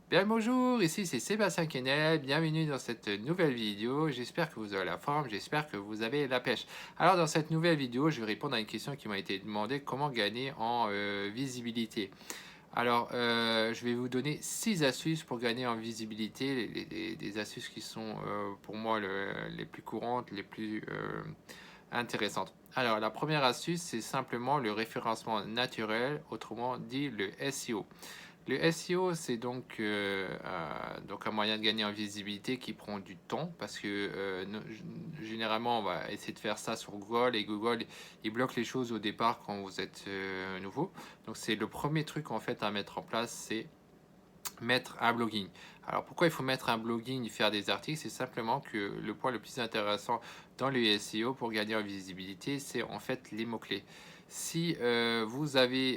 Bien le bonjour, ici c'est Sébastien Quesnel, bienvenue dans cette nouvelle vidéo. J'espère que vous avez la forme, j'espère que vous avez la pêche. Alors dans cette nouvelle vidéo, je vais répondre à une question qui m'a été demandée, comment gagner en visibilité. Alors je vais vous donner 6 astuces pour gagner en visibilité, des astuces qui sont pour moi les plus courantes, les plus intéressantes. Alors la première astuce, c'est simplement le référencement naturel, autrement dit le SEO. Le SEO, c'est donc un moyen de gagner en visibilité qui prend du temps parce que généralement, on va essayer de faire ça sur Google et Google, il bloque les choses au départ quand vous êtes nouveau. Donc, c'est le premier truc en fait à mettre en place, c'est mettre un blogging. Alors, pourquoi il faut mettre un blogging et faire des articles? C'est simplement que le point le plus intéressant dans le SEO pour gagner en visibilité, c'est en fait les mots-clés. Si vous avez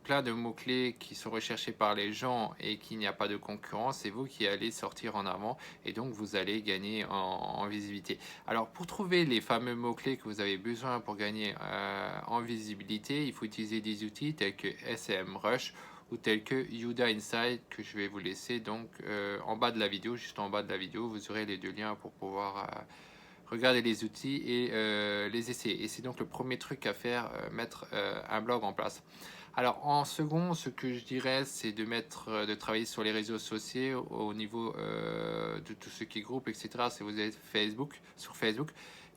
plein de mots-clés qui sont recherchés par les gens et qu'il n'y a pas de concurrence, c'est vous qui allez sortir en avant et donc vous allez gagner en visibilité. Alors pour trouver les fameux mots-clés que vous avez besoin pour gagner en visibilité, il faut utiliser des outils tels que SEMrush ou tels que Yuda Insight que je vais vous laisser donc en bas de la vidéo, juste en bas de la vidéo, vous aurez les deux liens pour pouvoir regarder les outils et les essayer. Et c'est donc le premier truc à faire, mettre un blog en place. Alors en second, ce que je dirais, c'est de travailler sur les réseaux sociaux au niveau de tout ce qui est groupe, etc. Si vous êtes sur Facebook,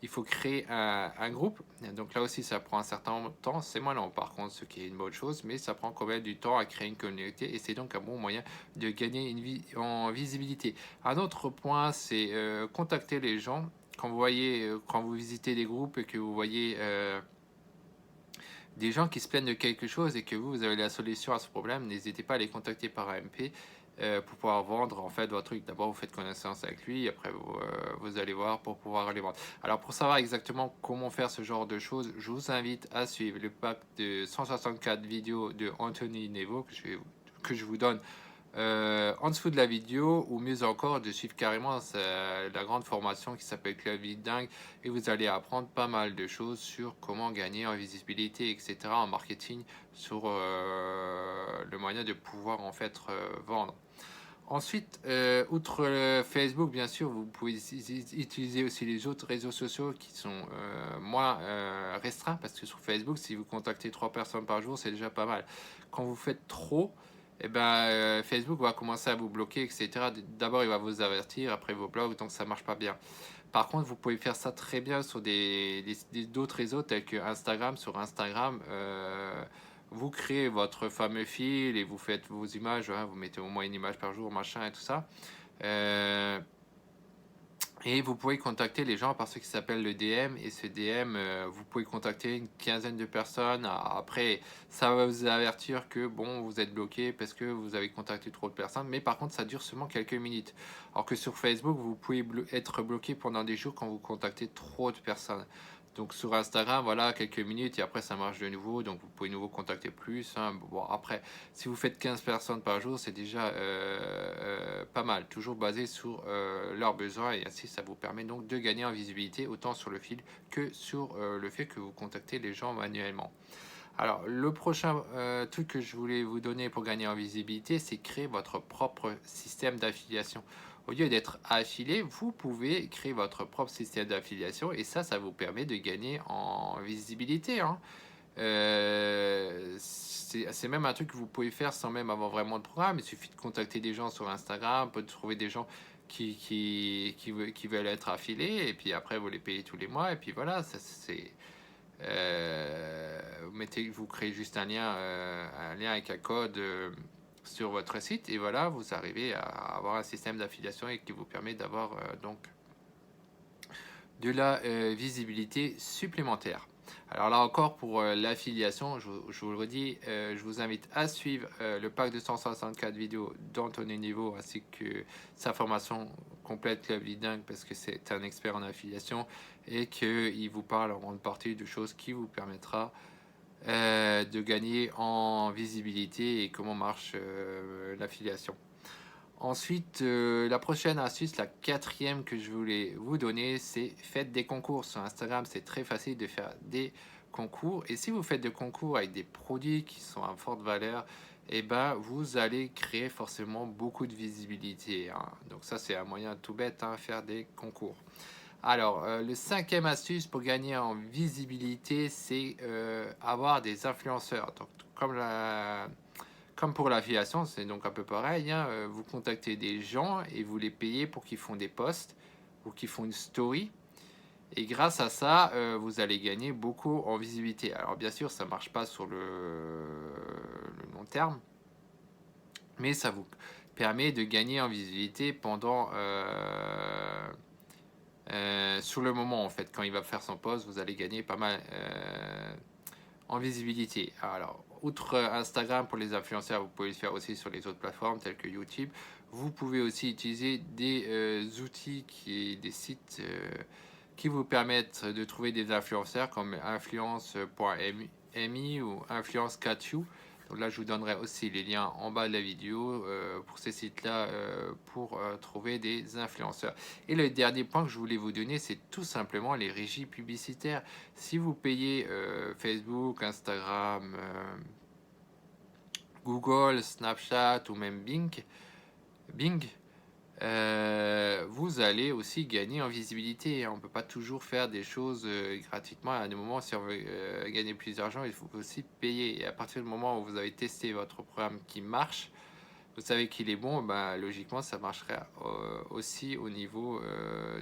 il faut créer un groupe. Donc là aussi, ça prend un certain temps. C'est moins long par contre, ce qui est une bonne chose, mais ça prend quand même du temps à créer une communauté et c'est donc un bon moyen de gagner en visibilité. Un autre point, c'est contacter les gens. Quand vous visitez des groupes et que vous voyez des gens qui se plaignent de quelque chose et que vous avez la solution à ce problème, n'hésitez pas à les contacter par AMP pour pouvoir vendre en fait votre truc. D'abord, vous faites connaissance avec lui, après vous allez voir pour pouvoir les vendre. Alors, pour savoir exactement comment faire ce genre de choses, je vous invite à suivre le pack de 164 vidéos de Anthony Nevo que je vous donne en dessous de la vidéo, ou mieux encore de suivre carrément la grande formation qui s'appelle Club Dingue, et vous allez apprendre pas mal de choses sur comment gagner en visibilité, etc., en marketing, sur le moyen de pouvoir en fait vendre. Ensuite, outre Facebook, bien sûr, vous pouvez utiliser aussi les autres réseaux sociaux qui sont moins restreints, parce que sur Facebook, si vous contactez 3 personnes par jour, c'est déjà pas mal. Quand vous faites trop, eh ben, Facebook va commencer à vous bloquer, etc. D'abord, il va vous avertir, après vos blogs, donc ça marche pas bien. Par contre, vous pouvez faire ça très bien sur d'autres réseaux tels que Instagram. Sur Instagram, vous créez votre fameux fil et vous faites vos images, hein, vous mettez au moins une image par jour, machin et tout ça. Euh, et vous pouvez contacter les gens par ce qui s'appelle le DM. Et ce DM, vous pouvez contacter une quinzaine de personnes. Après, ça va vous avertir que bon, vous êtes bloqué parce que vous avez contacté trop de personnes. Mais par contre, ça dure seulement quelques minutes. Alors que sur Facebook, vous pouvez être bloqué pendant des jours quand vous contactez trop de personnes. Donc sur Instagram, voilà, quelques minutes et après ça marche de nouveau. Donc vous pouvez de nouveau contacter plus, hein. Bon, après, si vous faites 15 personnes par jour, c'est déjà pas mal. Toujours basé sur leurs besoins et ainsi ça vous permet donc de gagner en visibilité autant sur le fil que sur le fait que vous contactez les gens manuellement. Alors, le prochain truc que je voulais vous donner pour gagner en visibilité, c'est créer votre propre système d'affiliation. Au lieu d'être affilié, vous pouvez créer votre propre système d'affiliation et ça vous permet de gagner en visibilité, hein. C'est même un truc que vous pouvez faire sans même avoir vraiment de programme. Il suffit de contacter des gens sur Instagram, peut trouver des gens qui veulent être affiliés et puis après vous les payez tous les mois et puis voilà, ça c'est vous créez juste un lien avec un code sur votre site et voilà, vous arrivez à avoir un système d'affiliation et qui vous permet d'avoir donc de la visibilité supplémentaire. Alors là encore pour l'affiliation, je vous le redis, je vous invite à suivre le pack de 164 vidéos d'Anthony Niveau ainsi que sa formation complète Club Lead parce que c'est un expert en affiliation et qu'il vous parle en grande partie de choses qui vous permettra de gagner en visibilité et comment marche l'affiliation. Ensuite, la prochaine astuce, la quatrième que je voulais vous donner, c'est faites des concours. Sur Instagram, c'est très facile de faire des concours. Et si vous faites des concours avec des produits qui sont à forte valeur, et ben, vous allez créer forcément beaucoup de visibilité, hein. Donc ça, c'est un moyen tout bête, hein, faire des concours. Alors, le cinquième astuce pour gagner en visibilité, c'est avoir des influenceurs. Donc, comme pour l'affiliation, c'est donc un peu pareil, hein, vous contactez des gens et vous les payez pour qu'ils font des posts ou qu'ils font une story. Et grâce à ça, vous allez gagner beaucoup en visibilité. Alors bien sûr, ça ne marche pas sur le long terme, mais ça vous permet de gagner en visibilité pendant sur le moment en fait. Quand il va faire son post, vous allez gagner pas mal en visibilité. Alors, outre Instagram pour les influenceurs, vous pouvez le faire aussi sur les autres plateformes telles que YouTube. Vous pouvez aussi utiliser des outils des sites qui vous permettent de trouver des influenceurs comme influence.mi ou influence4u. Donc là, je vous donnerai aussi les liens en bas de la vidéo pour ces sites-là pour trouver des influenceurs. Et le dernier point que je voulais vous donner, c'est tout simplement les régies publicitaires. Si vous payez Facebook, Instagram, Google, Snapchat ou même Bing, vous allez aussi gagner en visibilité. On ne peut pas toujours faire des choses gratuitement. À un moment, si on veut gagner plus d'argent, il faut aussi payer. Et à partir du moment où vous avez testé votre programme qui marche, vous savez qu'il est bon, ben, logiquement, ça marcherait aussi au niveau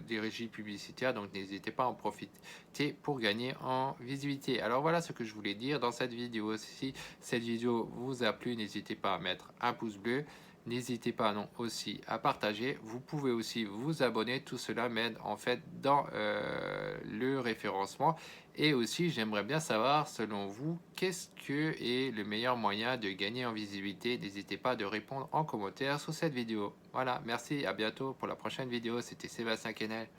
des régies publicitaires. Donc, n'hésitez pas à en profiter pour gagner en visibilité. Alors, voilà ce que je voulais dire dans cette vidéo. Si cette vidéo vous a plu, n'hésitez pas à mettre un pouce bleu. N'hésitez pas non aussi à partager. Vous pouvez aussi vous abonner. Tout cela m'aide en fait dans le référencement. Et aussi, j'aimerais bien savoir, selon vous, qu'est-ce que est le meilleur moyen de gagner en visibilité? N'hésitez pas de répondre en commentaire sous cette vidéo. Voilà, merci, à bientôt pour la prochaine vidéo. C'était Sébastien Quesnel.